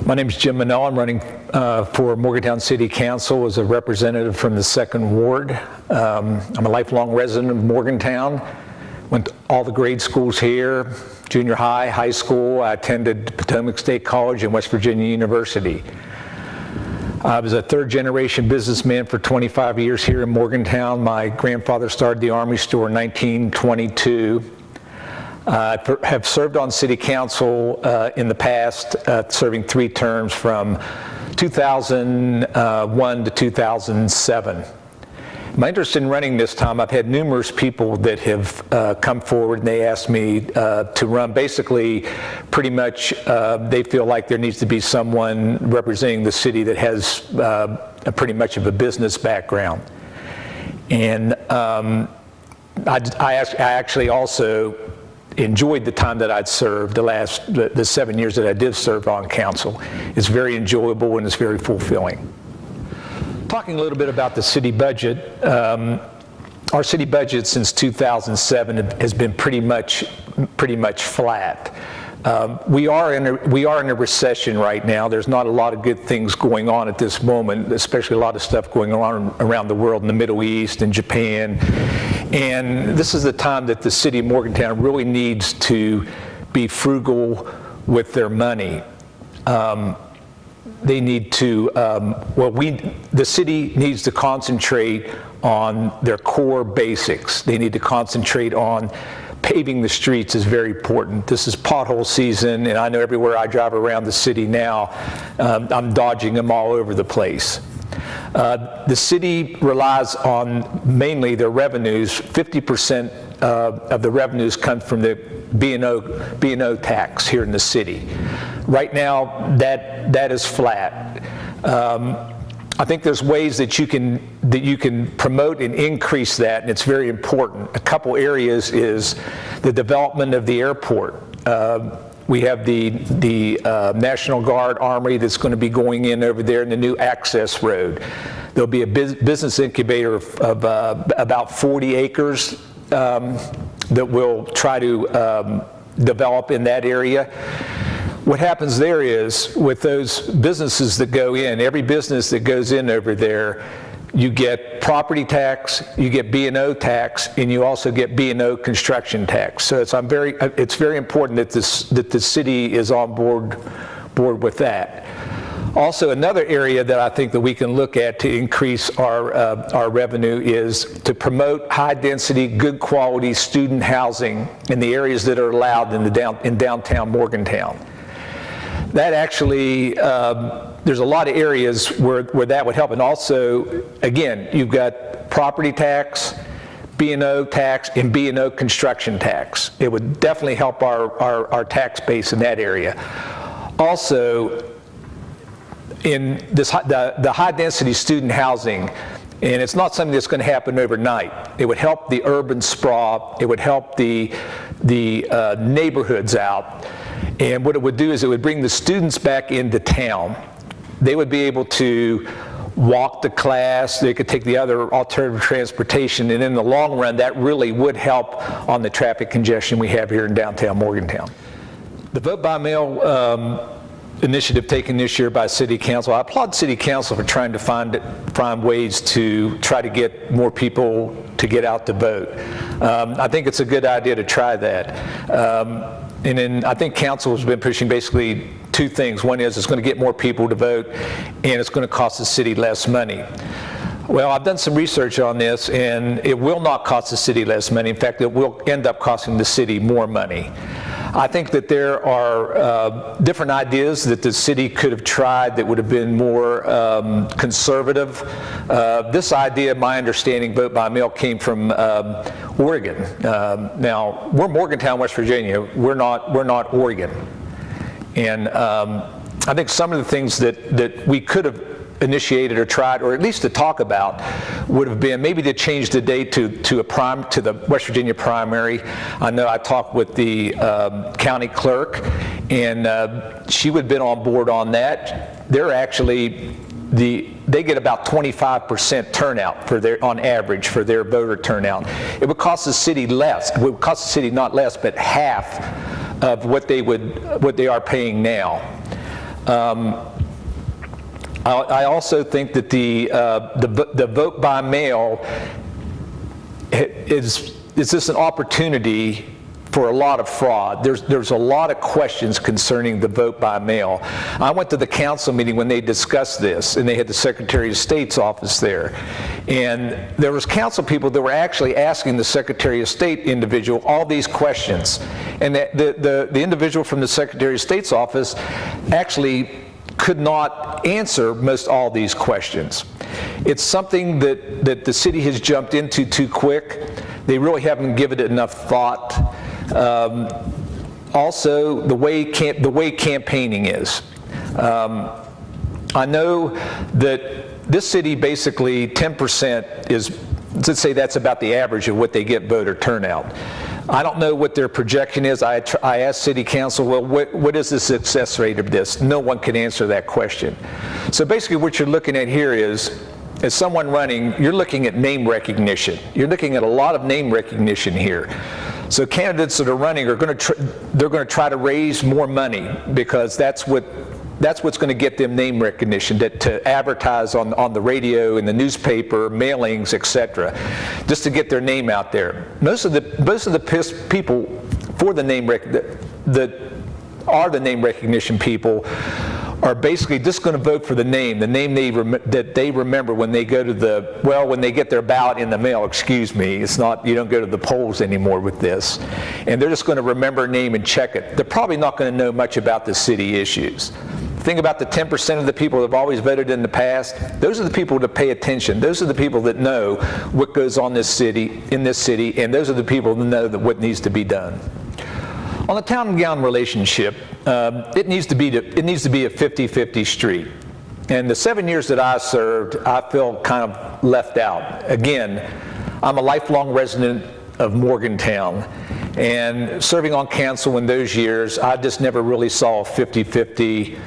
My name is Jim Manilla. I'm running for Morgantown City Council as a representative from the 2nd Ward. I'm a lifelong resident of Morgantown. Went to all the grade schools here, junior high, high school. I attended Potomac State College and West Virginia University. I was a third-generation businessman for 25 years here in Morgantown. My grandfather started the Army store in 1922. I have served on City Council in the past, serving 3 terms from 2001 to 2007. My interest in running this time, I've had numerous people that have come forward and they asked me to run. Basically, pretty much they feel like there needs to be someone representing the city that has pretty much of a business background. And I actually also enjoyed the time that I'd served, the 7 years that I did serve on council. It's very enjoyable and it's very fulfilling. Talking a little bit about the city budget, our city budget since 2007 has been pretty much flat. We are in a recession right now. There's not a lot of good things going on at this moment, especially a lot of stuff going on around the world in the Middle East and Japan. And this is the time that the city of Morgantown really needs to be frugal with their money. They need to, the city needs to concentrate on their core basics. They need to concentrate on paving the streets is very important. This is pothole season, and I know everywhere I drive around the city now, I'm dodging them all over the place. The city relies on mainly their revenues. 50% of the revenues come from the B&O tax here in the city. Right now, that is flat. I think there's ways that you can promote and increase that, and it's very important. A couple areas is the development of the airport. We have the National Guard Armory that's going to be going in over there in the new access road. There'll be a business incubator of about 40 acres that we'll try to develop in that area. What happens there is, with those businesses that go in, every business that goes in over there, you get property tax, you get B&O tax, and you also get B&O construction tax. So it's very important that the city is on board with that. Also, another area that I think that we can look at to increase our revenue is to promote high-density, good-quality student housing in the areas that are allowed in downtown Morgantown. That actually, there's a lot of areas where that would help. And also, again, you've got property tax, B&O tax, and B&O construction tax. It would definitely help our tax base in that area. Also, in this, the high-density student housing, and it's not something that's going to happen overnight. It would help the urban sprawl. It would help the neighborhoods out. And what it would do is it would bring the students back into town. They would be able to walk to class. They could take the other alternative transportation. And in the long run, that really would help on the traffic congestion we have here in downtown Morgantown. The vote by mail initiative taken this year by City Council. I applaud City Council for trying to find ways to try to get more people to get out to vote. I think it's a good idea to try that. And then I think Council has been pushing basically 2 things. One is it's going to get more people to vote, and it's going to cost the city less money. Well, I've done some research on this, and it will not cost the city less money. In fact, it will end up costing the city more money. I think that there are different ideas that the city could have tried that would have been more conservative. This idea, my understanding, vote by mail, came from Oregon. Now, we're Morgantown, West Virginia. We're not Oregon. And I think some of the things that we could have initiated or tried, or at least to talk about, would have been maybe to change the date to the West Virginia primary. I know I talked with the county clerk, and she would have been on board on that. They're actually they get about 25% turnout on average for their voter turnout. It would cost the city less. It would cost the city not less, but half of what they are paying now. I also think that the vote by mail is just an opportunity for a lot of fraud. There's a lot of questions concerning the vote by mail. I went to the council meeting when they discussed this, and they had the Secretary of State's office there. And there was council people that were actually asking the Secretary of State individual all these questions. And the individual from the Secretary of State's office actually could not answer most all these questions. It's something that the city has jumped into too quick. They really haven't given it enough thought. Also, the way campaigning is. I know that this city basically 10% is, let's say that's about the average of what they get voter turnout. I don't know what their projection is. I asked City Council, well, what is the success rate of this? No one can answer that question. So basically what you're looking at here is, as someone running, you're looking at name recognition. You're looking at a lot of name recognition here. So candidates that are running are going to try to raise more money, because that's what's going to get them name recognition, to advertise on the radio, in the newspaper, mailings, etc., just to get their name out there. Most of the people for the name that are the name recognition people are basically just going to vote for the name that they remember when they go to when they get their ballot in the mail, excuse me. It's not, you don't go to the polls anymore with this. And they're just going to remember a name and check it. They're probably not going to know much about the city issues. Think about the 10% of the people that have always voted in the past. Those are the people that pay attention. Those are the people that know what goes on in this city, and those are the people that know that what needs to be done. On the town and gown relationship, it needs to be a 50-50 street. And the 7 years that I served, I felt kind of left out. Again, I'm a lifelong resident of Morgantown, and serving on council in those years, I just never really saw a 50-50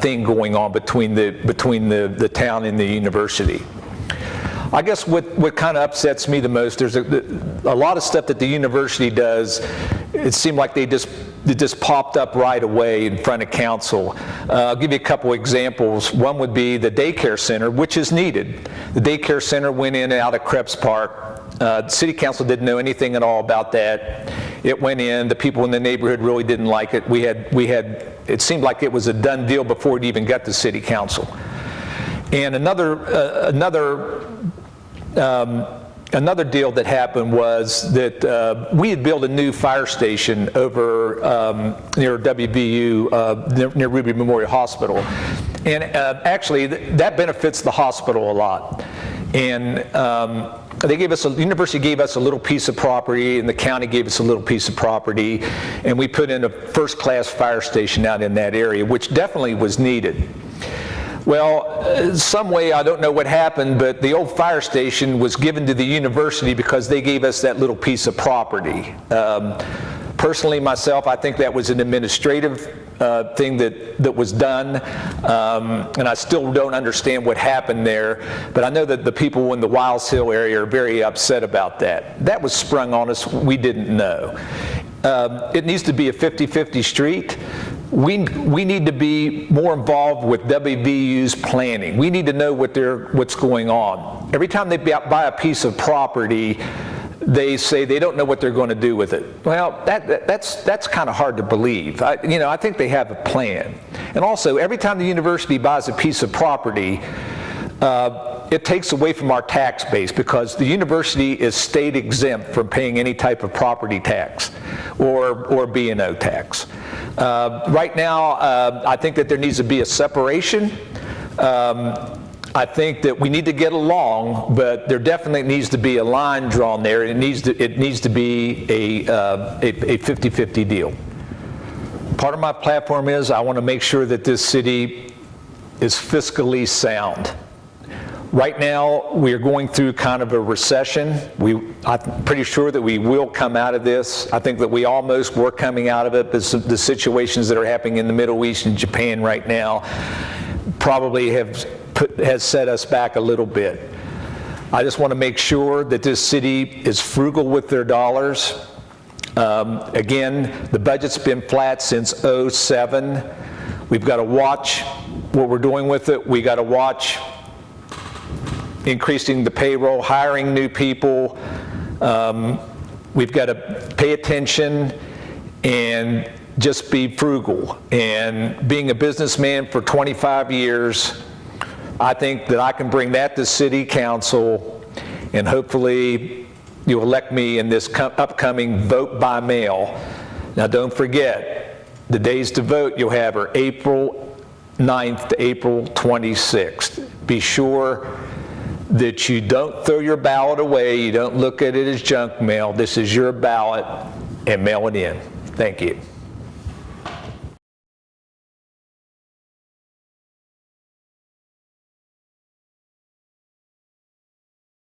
thing going on between the town and the university. I guess what kind of upsets me the most, there's a lot of stuff that the university does. It seemed like it just popped up right away in front of council. I'll give you a couple examples. One would be the daycare center, which is needed. The daycare center went in and out of Krebs Park. The city council didn't know anything at all about that. It went in. The people in the neighborhood really didn't like it. It seemed like it was a done deal before it even got to city council. And another deal that happened was that we had built a new fire station over near WVU, near Ruby Memorial Hospital. And actually, that benefits the hospital a lot. And the university gave us a little piece of property, and the county gave us a little piece of property, and we put in a first-class fire station out in that area, which definitely was needed. Well, some way, I don't know what happened, but the old fire station was given to the university because they gave us that little piece of property. Personally, myself, I think that was an administrative thing that was done, and I still don't understand what happened there, but I know that the people in the Wiles Hill area are very upset about that. That was sprung on us, we didn't know. It needs to be a 50-50 street. We need to be more involved with WVU's planning. We need to know what's going on. Every time they buy a piece of property, they say they don't know what they're going to do with it. Well, that's kind of hard to believe. I think they have a plan. And also, every time the university buys a piece of property, it takes away from our tax base, because the university is state exempt from paying any type of property tax or B&O tax. Right now, I think that there needs to be a separation. I think that we need to get along, but there definitely needs to be a line drawn there. It needs to be a 50-50 deal. Part of my platform is I want to make sure that this city is fiscally sound. Right now, we are going through kind of a recession. I'm pretty sure that we will come out of this. I think that we almost were coming out of it, but the situations that are happening in the Middle East and Japan right now probably has set us back a little bit. I just want to make sure that this city is frugal with their dollars. Again, the budget's been flat since '07. We've got to watch what we're doing with it. We got to watch increasing the payroll, hiring new people. We've got to pay attention and just be frugal. And being a businessman for 25 years, I think that I can bring that to City Council, and hopefully you'll elect me in this upcoming vote by mail. Now don't forget, the days to vote you'll have are April 9th to April 26th. Be sure that you don't throw your ballot away, you don't look at it as junk mail. This is your ballot, and mail it in. Thank you.